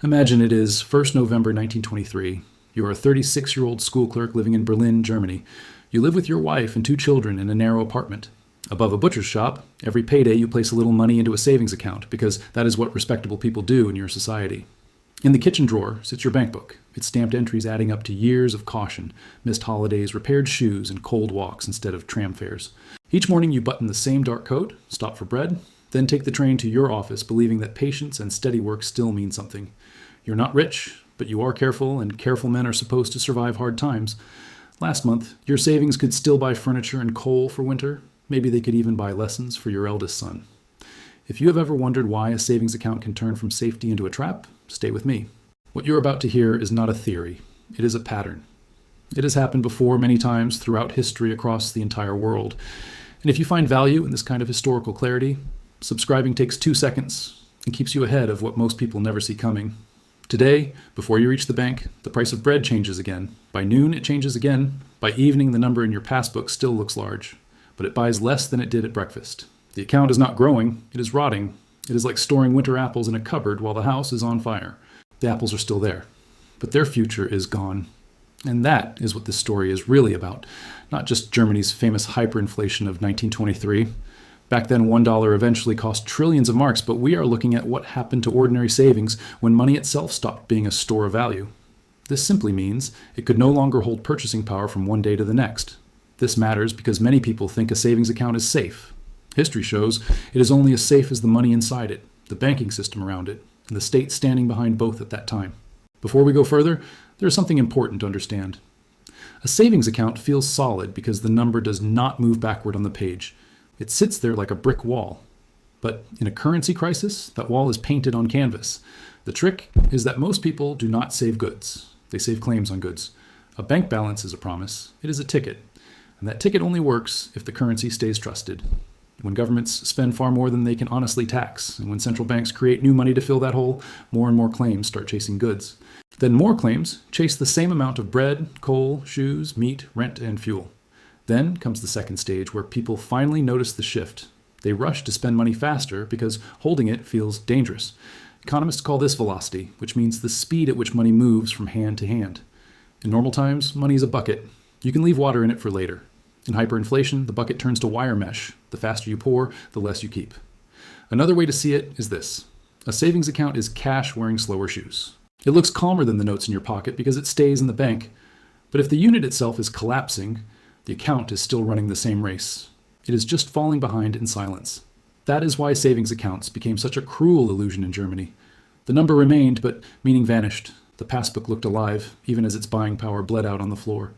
Imagine it is 1st November 1923. You're a 36-year-old school clerk living in Berlin, Germany. You live with your wife and two children in a narrow apartment. Above a butcher's shop, every payday you place a little money into a savings account because that is what respectable people do in your society. In the kitchen drawer sits your bank book, its stamped entries adding up to years of caution, missed holidays, repaired shoes, and cold walks instead of tram fares. Each morning you button the same dark coat, stop for bread, then take the train to your office believing that patience and steady work still mean something. You're not rich, but you are careful, and careful men are supposed to survive hard times. Last month, your savings could still buy furniture and coal for winter. Maybe they could even buy lessons for your eldest son. If you have ever wondered why a savings account can turn from safety into a trap, stay with me. What you're about to hear is not a theory. It is a pattern. It has happened before many times throughout history across the entire world. And if you find value in this kind of historical clarity, subscribing takes 2 seconds and keeps you ahead of what most people never see coming. Today, before you reach the bank, the price of bread changes again. By noon, it changes again. By evening, the number in your passbook still looks large, but it buys less than it did at breakfast. The account is not growing, it is rotting. It is like storing winter apples in a cupboard while the house is on fire. The apples are still there, but their future is gone. And that is what this story is really about, not just Germany's famous hyperinflation of 1923. Back then, $1 eventually cost trillions of marks, but we are looking at what happened to ordinary savings when money itself stopped being a store of value. This simply means it could no longer hold purchasing power from one day to the next. This matters because many people think a savings account is safe. History shows it is only as safe as the money inside it, the banking system around it, and the state standing behind both at that time. Before we go further, there is something important to understand. A savings account feels solid because the number does not move backward on the page. It sits there like a brick wall. But in a currency crisis, that wall is painted on canvas. The trick is that most people do not save goods. They save claims on goods. A bank balance is a promise. It is a ticket. And that ticket only works if the currency stays trusted. When governments spend far more than they can honestly tax, and when central banks create new money to fill that hole, more and more claims start chasing goods. Then more claims chase the same amount of bread, coal, shoes, meat, rent, and fuel. Then comes the second stage where people finally notice the shift. They rush to spend money faster because holding it feels dangerous. Economists call this velocity, which means the speed at which money moves from hand to hand. In normal times, money is a bucket. You can leave water in it for later. In hyperinflation, the bucket turns to wire mesh. The faster you pour, the less you keep. Another way to see it is this. A savings account is cash wearing slower shoes. It looks calmer than the notes in your pocket because it stays in the bank. But if the unit itself is collapsing, the account is still running the same race. It is just falling behind in silence. That is why savings accounts became such a cruel illusion in Germany. The number remained, but meaning vanished. The passbook looked alive, even as its buying power bled out on the floor.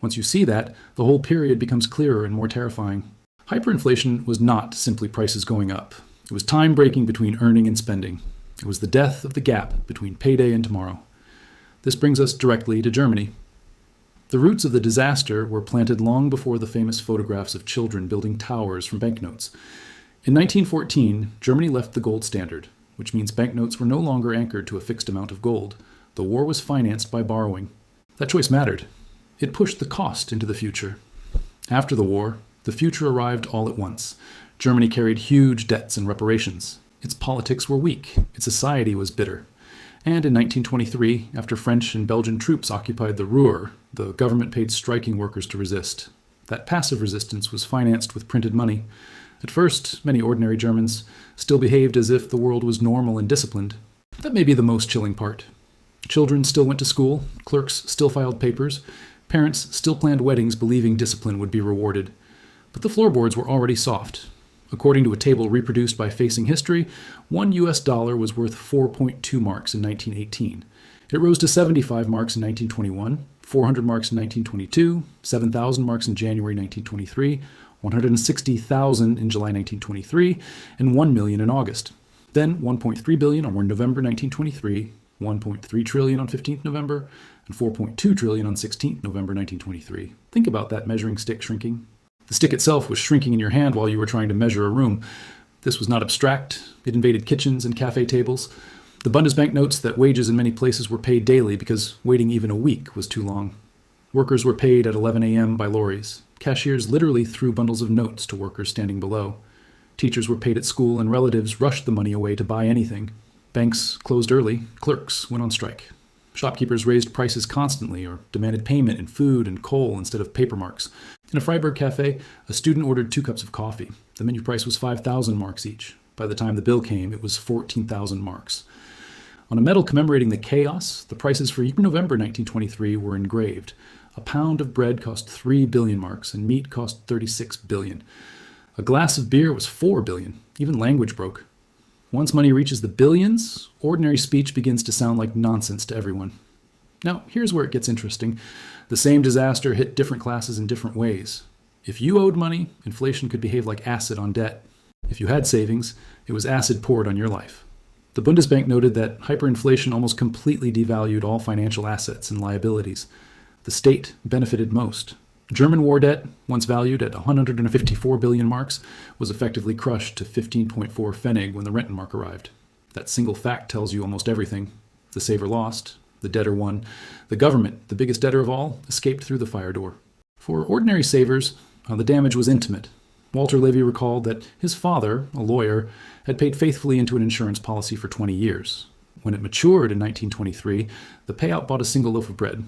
Once you see that, the whole period becomes clearer and more terrifying. Hyperinflation was not simply prices going up. It was time breaking between earning and spending. It was the death of the gap between payday and tomorrow. This brings us directly to Germany. The roots of the disaster were planted long before the famous photographs of children building towers from banknotes. In 1914, Germany left the gold standard, which means banknotes were no longer anchored to a fixed amount of gold. The war was financed by borrowing. That choice mattered. It pushed the cost into the future. After the war, the future arrived all at once. Germany carried huge debts and reparations. Its politics were weak. Its society was bitter. And in 1923, after French and Belgian troops occupied the Ruhr, the government paid striking workers to resist. That passive resistance was financed with printed money. At first, many ordinary Germans still behaved as if the world was normal and disciplined. That may be the most chilling part. Children still went to school, clerks still filed papers, parents still planned weddings believing discipline would be rewarded. But the floorboards were already soft. According to a table reproduced by Facing History, $1 US was worth 4.2 marks in 1918. It rose to 75 marks in 1921, 400 marks in 1922, 7,000 marks in January 1923, 160,000 in July 1923, and 1 million in August. Then 1.3 billion on November 1923, 1.3 trillion on 15th November, and 4.2 trillion on 16th November 1923. Think about that measuring stick shrinking. The stick itself was shrinking in your hand while you were trying to measure a room. This was not abstract. It invaded kitchens and cafe tables. The Bundesbank notes that wages in many places were paid daily because waiting even a week was too long. Workers were paid at 11 a.m. by lorries. Cashiers literally threw bundles of notes to workers standing below. Teachers were paid at school, and relatives rushed the money away to buy anything. Banks closed early, clerks went on strike. Shopkeepers raised prices constantly or demanded payment in food and coal instead of paper marks. In a Freiburg cafe, a student ordered 2 cups of coffee. The menu price was 5,000 marks each. By the time the bill came, it was 14,000 marks. On a medal commemorating the chaos, the prices for November 1923 were engraved. A pound of bread cost 3 billion marks, and meat cost 36 billion. A glass of beer was 4 billion. Even language broke. Once money reaches the billions, ordinary speech begins to sound like nonsense to everyone. Now, here's where it gets interesting. The same disaster hit different classes in different ways. If you owed money, inflation could behave like acid on debt. If you had savings, it was acid poured on your life. The Bundesbank noted that hyperinflation almost completely devalued all financial assets and liabilities. The state benefited most. German war debt, once valued at 154 billion marks, was effectively crushed to 15.4 Pfennig when the Rentenmark arrived. That single fact tells you almost everything. The saver lost, the debtor won. The government, the biggest debtor of all, escaped through the fire door. For ordinary savers, the damage was intimate. Walter Levy recalled that his father, a lawyer, had paid faithfully into an insurance policy for 20 years. When it matured in 1923, the payout bought a single loaf of bread.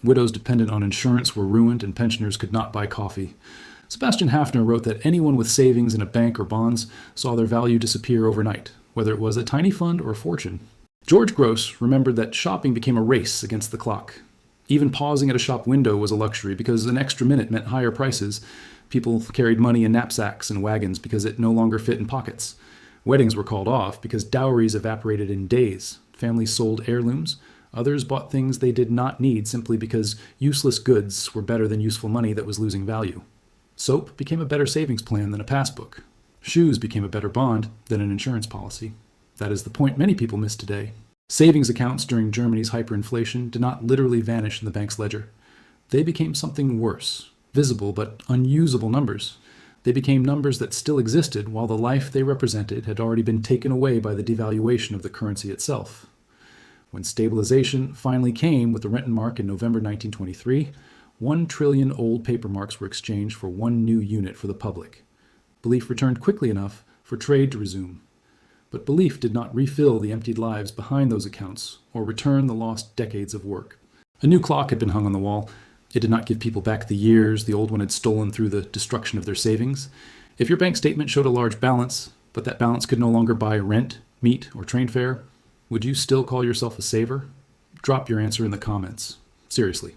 Widows dependent on insurance were ruined, and pensioners could not buy coffee. Sebastian Hafner wrote that anyone with savings in a bank or bonds saw their value disappear overnight, whether it was a tiny fund or a fortune. George Gross remembered that shopping became a race against the clock. Even pausing at a shop window was a luxury because an extra minute meant higher prices. People carried money in knapsacks and wagons because it no longer fit in pockets. Weddings were called off because dowries evaporated in days. Families sold heirlooms. Others bought things they did not need simply because useless goods were better than useful money that was losing value. Soap became a better savings plan than a passbook. Shoes became a better bond than an insurance policy. That is the point many people miss today. Savings accounts during Germany's hyperinflation did not literally vanish in the bank's ledger. They became something worse, visible but unusable numbers. They became numbers that still existed while the life they represented had already been taken away by the devaluation of the currency itself. When stabilization finally came with the Rentenmark in November 1923, 1 trillion old paper marks were exchanged for 1 new unit for the public. Belief returned quickly enough for trade to resume. But belief did not refill the emptied lives behind those accounts or return the lost decades of work. A new clock had been hung on the wall. It did not give people back the years the old one had stolen through the destruction of their savings. If your bank statement showed a large balance, but that balance could no longer buy rent, meat, or train fare, would you still call yourself a saver? Drop your answer in the comments. Seriously.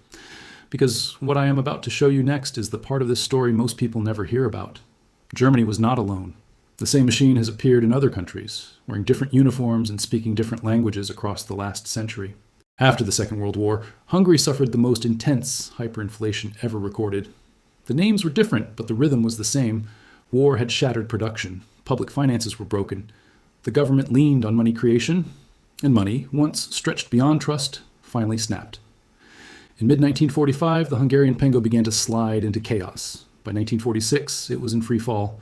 Because what I am about to show you next is the part of this story most people never hear about. Germany was not alone. The same machine has appeared in other countries, wearing different uniforms and speaking different languages across the last century. After the Second World War, Hungary suffered the most intense hyperinflation ever recorded. The names were different, but the rhythm was the same. War had shattered production. Public finances were broken. The government leaned on money creation, and money, once stretched beyond trust, finally snapped. In mid-1945, the Hungarian pengo began to slide into chaos. By 1946, it was in free fall.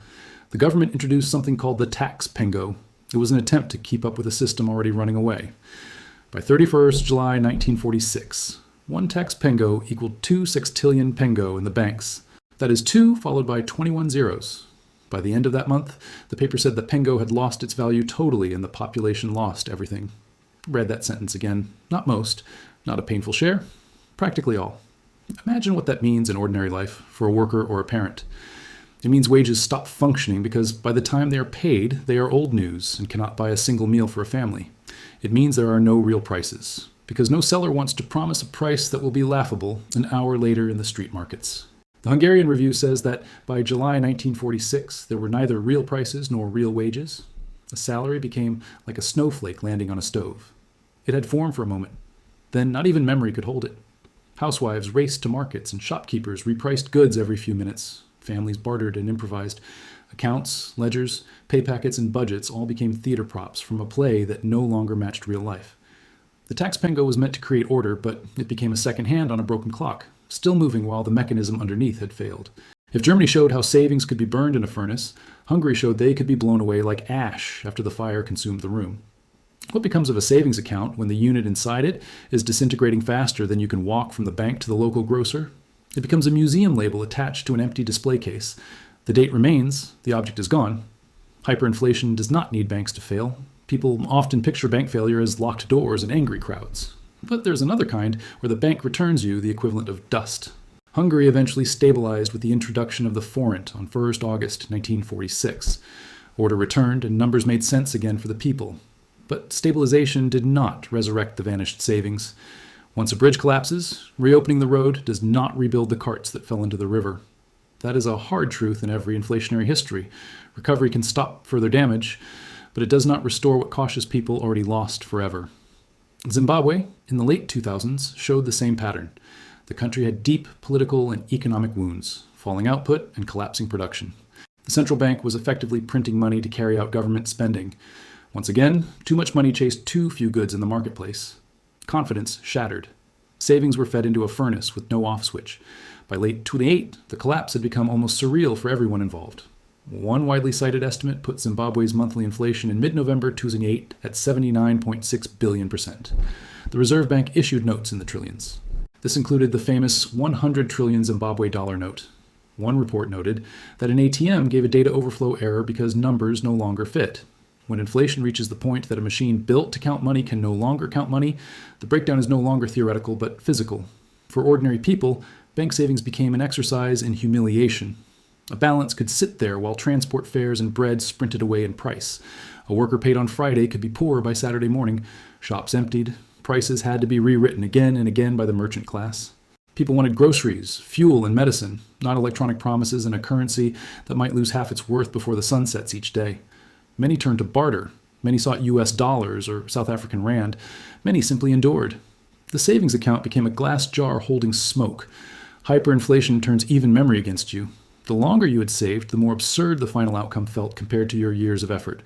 The government introduced something called the tax pengo. It was an attempt to keep up with a system already running away. By 31st July 1946, 1 tax pengo equaled 2 sextillion pengo in the banks. That is 2 followed by 21 zeros. By the end of that month, the paper said the pengo had lost its value totally and the population lost everything. Read that sentence again. Not most, not a painful share, practically all. Imagine what that means in ordinary life for a worker or a parent. It means wages stop functioning because by the time they are paid, they are old news and cannot buy a single meal for a family. It means there are no real prices, because no seller wants to promise a price that will be laughable an hour later in the street markets. The Hungarian Review says that by July 1946, there were neither real prices nor real wages. A salary became like a snowflake landing on a stove. It had form for a moment. Then not even memory could hold it. Housewives raced to markets and shopkeepers repriced goods every few minutes. Families bartered and improvised. Accounts, ledgers, pay packets, and budgets all became theater props from a play that no longer matched real life. The tax pengo was meant to create order, but it became a second hand on a broken clock, still moving while the mechanism underneath had failed. If Germany showed how savings could be burned in a furnace, Hungary showed they could be blown away like ash after the fire consumed the room. What becomes of a savings account when the unit inside it is disintegrating faster than you can walk from the bank to the local grocer? It becomes a museum label attached to an empty display case. The date remains, the object is gone. Hyperinflation does not need banks to fail. People often picture bank failure as locked doors and angry crowds. But there's another kind where the bank returns you the equivalent of dust. Hungary eventually stabilized with the introduction of the forint on 1st August 1946. Order returned and numbers made sense again for the people. But stabilization did not resurrect the vanished savings. Once a bridge collapses, reopening the road does not rebuild the carts that fell into the river. That is a hard truth in every inflationary history. Recovery can stop further damage, but it does not restore what cautious people already lost forever. Zimbabwe, in the late 2000s, showed the same pattern. The country had deep political and economic wounds, falling output and collapsing production. The central bank was effectively printing money to carry out government spending. Once again, too much money chased too few goods in the marketplace. Confidence shattered. Savings were fed into a furnace with no off switch. By late 2008, the collapse had become almost surreal for everyone involved. One widely cited estimate put Zimbabwe's monthly inflation in mid-November 2008 at 79.6 billion%. The Reserve Bank issued notes in the trillions. This included the famous 100 trillion Zimbabwe dollar note. One report noted that an ATM gave a data overflow error because numbers no longer fit. When inflation reaches the point that a machine built to count money can no longer count money, the breakdown is no longer theoretical but physical. For ordinary people, bank savings became an exercise in humiliation. A balance could sit there while transport fares and bread sprinted away in price. A worker paid on Friday could be poor by Saturday morning. Shops emptied. Prices had to be rewritten again and again by the merchant class. People wanted groceries, fuel, and medicine, not electronic promises and a currency that might lose half its worth before the sun sets each day. Many turned to barter. Many sought US dollars or South African rand. Many simply endured. The savings account became a glass jar holding smoke. Hyperinflation turns even memory against you. The longer you had saved, the more absurd the final outcome felt compared to your years of effort.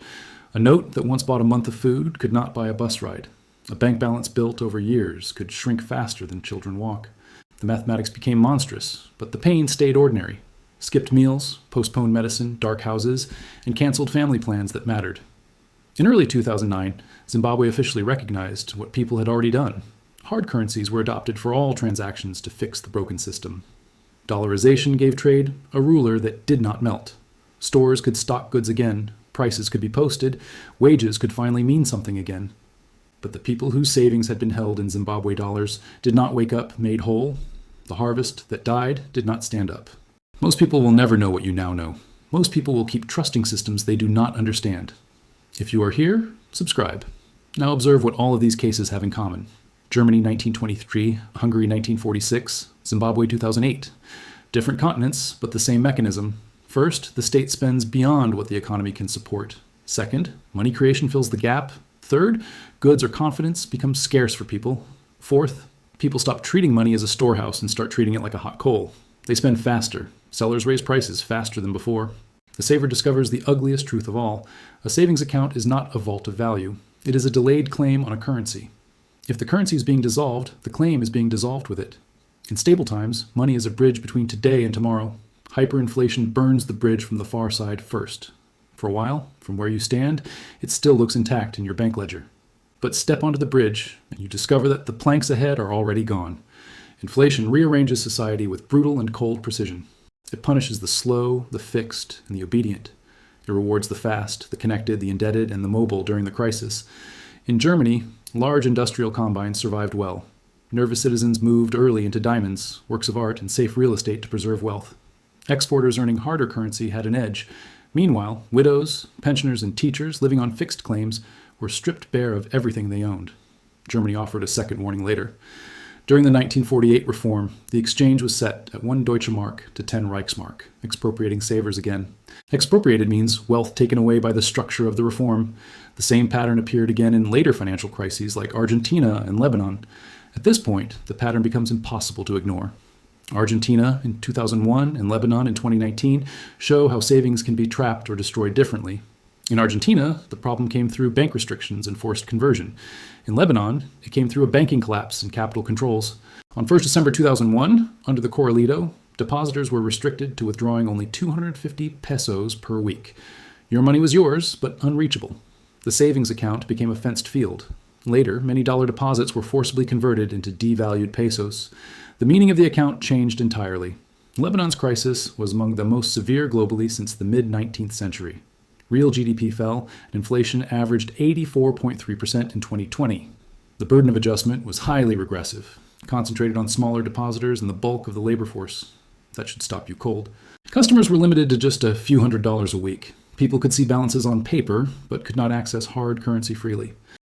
A note that once bought a month of food could not buy a bus ride. A bank balance built over years could shrink faster than children walk. The mathematics became monstrous, but the pain stayed ordinary. Skipped meals, postponed medicine, dark houses, and canceled family plans that mattered. In early 2009, Zimbabwe officially recognized what people had already done. Hard currencies were adopted for all transactions to fix the broken system. Dollarization gave trade a ruler that did not melt. Stores could stock goods again, prices could be posted, wages could finally mean something again. But the people whose savings had been held in Zimbabwe dollars did not wake up made whole. The harvest that died did not stand up. Most people will never know what you now know. Most people will keep trusting systems they do not understand. If you are here, subscribe. Now observe what all of these cases have in common. Germany 1923, Hungary 1946, Zimbabwe 2008. Different continents, but the same mechanism. First, the state spends beyond what the economy can support. Second, money creation fills the gap. Third, goods or confidence become scarce for people. Fourth, people stop treating money as a storehouse and start treating it like a hot coal. They spend faster. Sellers raise prices faster than before. The saver discovers the ugliest truth of all. A savings account is not a vault of value. It is a delayed claim on a currency. If the currency is being dissolved, the claim is being dissolved with it. In stable times, money is a bridge between today and tomorrow. Hyperinflation burns the bridge from the far side first. For a while, from where you stand, it still looks intact in your bank ledger. But step onto the bridge, and you discover that the planks ahead are already gone. Inflation rearranges society with brutal and cold precision. It punishes the slow, the fixed, and the obedient. It rewards the fast, the connected, the indebted, and the mobile during the crisis. In Germany, large industrial combines survived well. Nervous citizens moved early into diamonds, works of art, and safe real estate to preserve wealth. Exporters earning harder currency had an edge. Meanwhile, widows, pensioners, and teachers living on fixed claims were stripped bare of everything they owned. Germany offered a second warning later. During the 1948 reform, the exchange was set at 1 Deutsche Mark to 10 Reichsmark, expropriating savers again. Expropriated means wealth taken away by the structure of the reform. The same pattern appeared again in later financial crises like Argentina and Lebanon. At this point, the pattern becomes impossible to ignore. Argentina in 2001 and Lebanon in 2019 show how savings can be trapped or destroyed differently. In Argentina, the problem came through bank restrictions and forced conversion. In Lebanon, it came through a banking collapse and capital controls. On 1 December 2001, under the Corralito, depositors were restricted to withdrawing only 250 pesos per week. Your money was yours, but unreachable. The savings account became a fenced field. Later, many dollar deposits were forcibly converted into devalued pesos. The meaning of the account changed entirely. Lebanon's crisis was among the most severe globally since the mid-19th century. Real GDP fell, and inflation averaged 84.3% in 2020. The burden of adjustment was highly regressive, concentrated on smaller depositors and the bulk of the labor force. That should stop you cold. Customers were limited to just a few $100s a week. People could see balances on paper, but could not access hard currency freely.